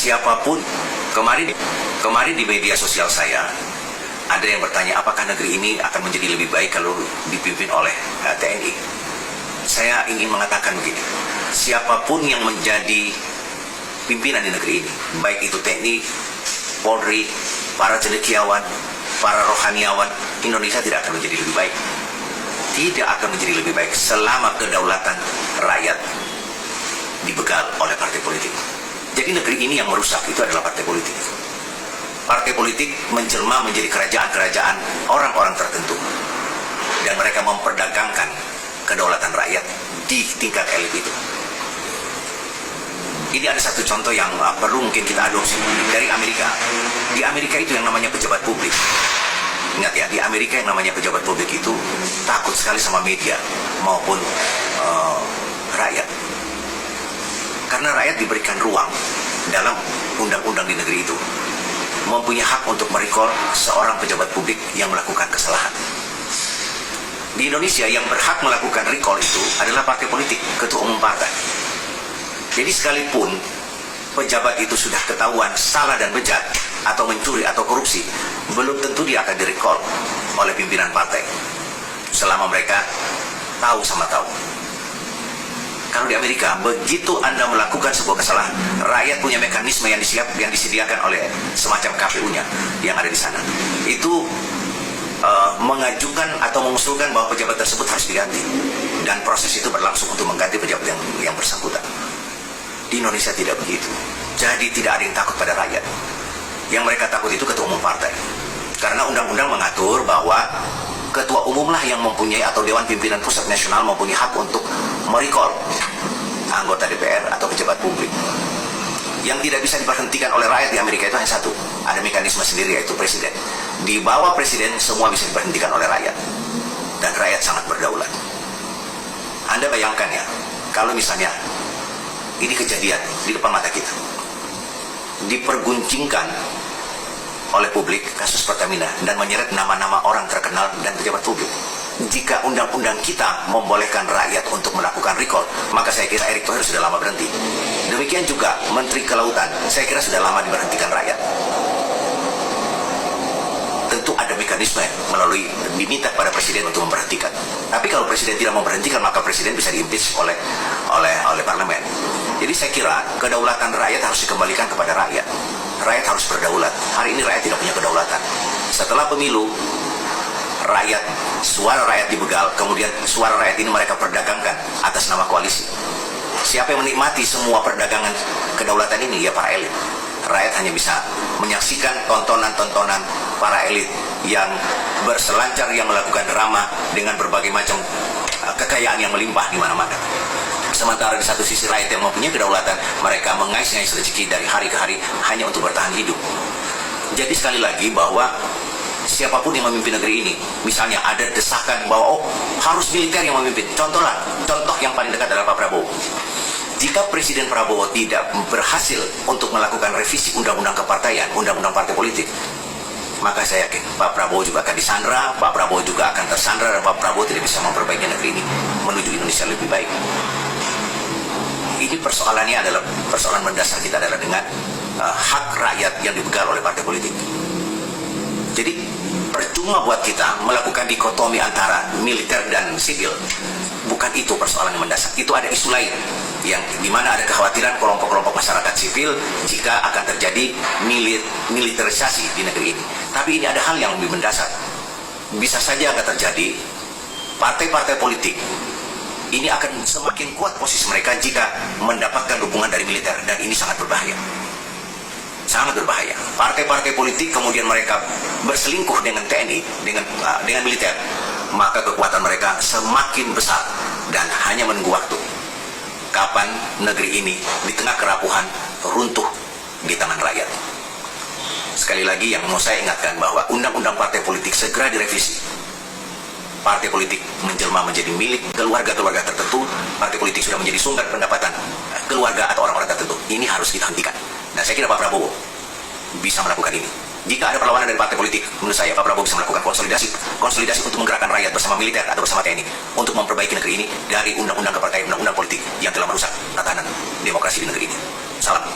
siapapun. Kemarin di media sosial saya ada yang bertanya apakah negeri ini akan menjadi lebih baik kalau dipimpin oleh TNI. Saya ingin mengatakan begini, siapapun yang menjadi pimpinan di negeri ini, baik itu TNI, Polri, para cendekiawan, para rohaniawan, Indonesia tidak akan menjadi lebih baik. Tidak akan menjadi lebih baik selama kedaulatan rakyat dibegal oleh partai politik. Jadi negeri ini yang merusak itu adalah partai politik. Partai politik menjelma menjadi kerajaan-kerajaan orang-orang tertentu. Dan mereka memperdagangkan kedaulatan rakyat di tingkat elit itu. Ini ada satu contoh yang perlu mungkin kita adopsi dari Amerika. Di Amerika itu yang namanya pejabat publik. Ingat ya, di Amerika yang namanya pejabat publik itu takut sekali sama media maupun rakyat. Karena rakyat diberikan ruang dalam undang-undang di negeri itu. Mempunyai hak untuk merecall seorang pejabat publik yang melakukan kesalahan. Di Indonesia yang berhak melakukan recall itu adalah partai politik, ketua umum partai. Jadi sekalipun pejabat itu sudah ketahuan salah dan bejat atau mencuri atau korupsi, belum tentu dia akan direcall oleh pimpinan partai selama mereka tahu sama tahu. Kalau di Amerika, begitu Anda melakukan sebuah kesalahan, rakyat punya mekanisme yang disediakan oleh semacam KPU-nya yang ada di sana. Itu mengajukan atau mengusulkan bahwa pejabat tersebut harus diganti, dan proses itu berlangsung untuk mengganti pejabat yang bersangkutan. Di Indonesia tidak begitu. Jadi tidak ada yang takut pada rakyat. Yang mereka takut itu ketua umum partai. Karena undang-undang mengatur bahwa ketua umumlah yang mempunyai, atau Dewan Pimpinan Pusat Nasional mempunyai hak untuk merecall anggota DPR atau pejabat publik. Yang tidak bisa diberhentikan oleh rakyat di Amerika itu hanya satu. Ada mekanisme sendiri, yaitu presiden. Di bawah presiden semua bisa diberhentikan oleh rakyat. Dan rakyat sangat berdaulat. Anda bayangkan ya, kalau misalnya ini kejadian di depan mata kita, diperguncingkan oleh publik kasus Pertamina dan menyeret nama-nama orang terkenal dan pejabat publik. Jika undang-undang kita membolehkan rakyat untuk melakukan recall, maka saya kira Erick Thohir sudah lama berhenti. Demikian juga Menteri Kelautan, saya kira sudah lama diberhentikan rakyat. Tentu ada mekanisme melalui diminta pada presiden untuk memberhentikan. Tapi kalau presiden tidak memberhentikan, maka presiden bisa diimpeach oleh parlemen. Jadi saya kira kedaulatan rakyat harus dikembalikan kepada rakyat. Rakyat harus berdaulat. Hari ini rakyat tidak punya kedaulatan. Setelah pemilu, suara rakyat dibegal, kemudian suara rakyat ini mereka perdagangkan atas nama koalisi. Siapa yang menikmati semua perdagangan kedaulatan ini? Ya para elit. Rakyat hanya bisa menyaksikan tontonan-tontonan para elit yang berselancar, yang melakukan drama dengan berbagai macam kekayaan yang melimpah di mana-mana. Sementara di satu sisi rakyat yang mempunyai kedaulatan, mereka mengais-ngais rezeki dari hari ke hari hanya untuk bertahan hidup. Jadi sekali lagi bahwa siapapun yang memimpin negeri ini, misalnya ada desakan bahwa harus militer yang memimpin. Contoh yang paling dekat adalah Pak Prabowo. Jika Presiden Prabowo tidak berhasil untuk melakukan revisi undang-undang kepartaian, undang-undang partai politik, maka saya yakin Pak Prabowo juga akan disandra, Pak Prabowo juga akan tersandra, dan Pak Prabowo tidak bisa memperbaiki negeri ini menuju Indonesia lebih baik. Ini persoalannya adalah, persoalan mendasar kita adalah dengan hak rakyat yang dibegal oleh partai politik. Jadi percuma buat kita melakukan dikotomi antara militer dan sipil. Bukan itu persoalan yang mendasar. Itu ada isu lain yang dimana ada kekhawatiran kelompok-kelompok masyarakat sipil jika akan terjadi militerisasi di negeri ini. Tapi ini ada hal yang lebih mendasar. Bisa saja akan terjadi partai-partai politik ini akan semakin kuat posisi mereka jika mendapatkan dukungan dari militer, dan ini sangat berbahaya. Sangat berbahaya. Partai-partai politik kemudian mereka berselingkuh dengan TNI, dengan militer, maka kekuatan mereka semakin besar dan hanya menunggu waktu. Kapan negeri ini di tengah kerapuhan runtuh di tangan rakyat. Sekali lagi yang mau saya ingatkan bahwa undang-undang partai politik segera direvisi. Partai politik menjelma menjadi milik keluarga-keluarga tertentu. Partai politik sudah menjadi sumber pendapatan keluarga atau orang-orang tertentu. Ini harus kita hentikan. Dan saya kira Pak Prabowo bisa melakukan ini. Jika ada perlawanan dari partai politik, menurut saya Pak Prabowo bisa melakukan konsolidasi untuk menggerakkan rakyat bersama militer atau bersama TNI untuk memperbaiki negeri ini dari undang-undang kepartaian, undang-undang politik yang telah merusak tatanan demokrasi di negeri ini. Salam.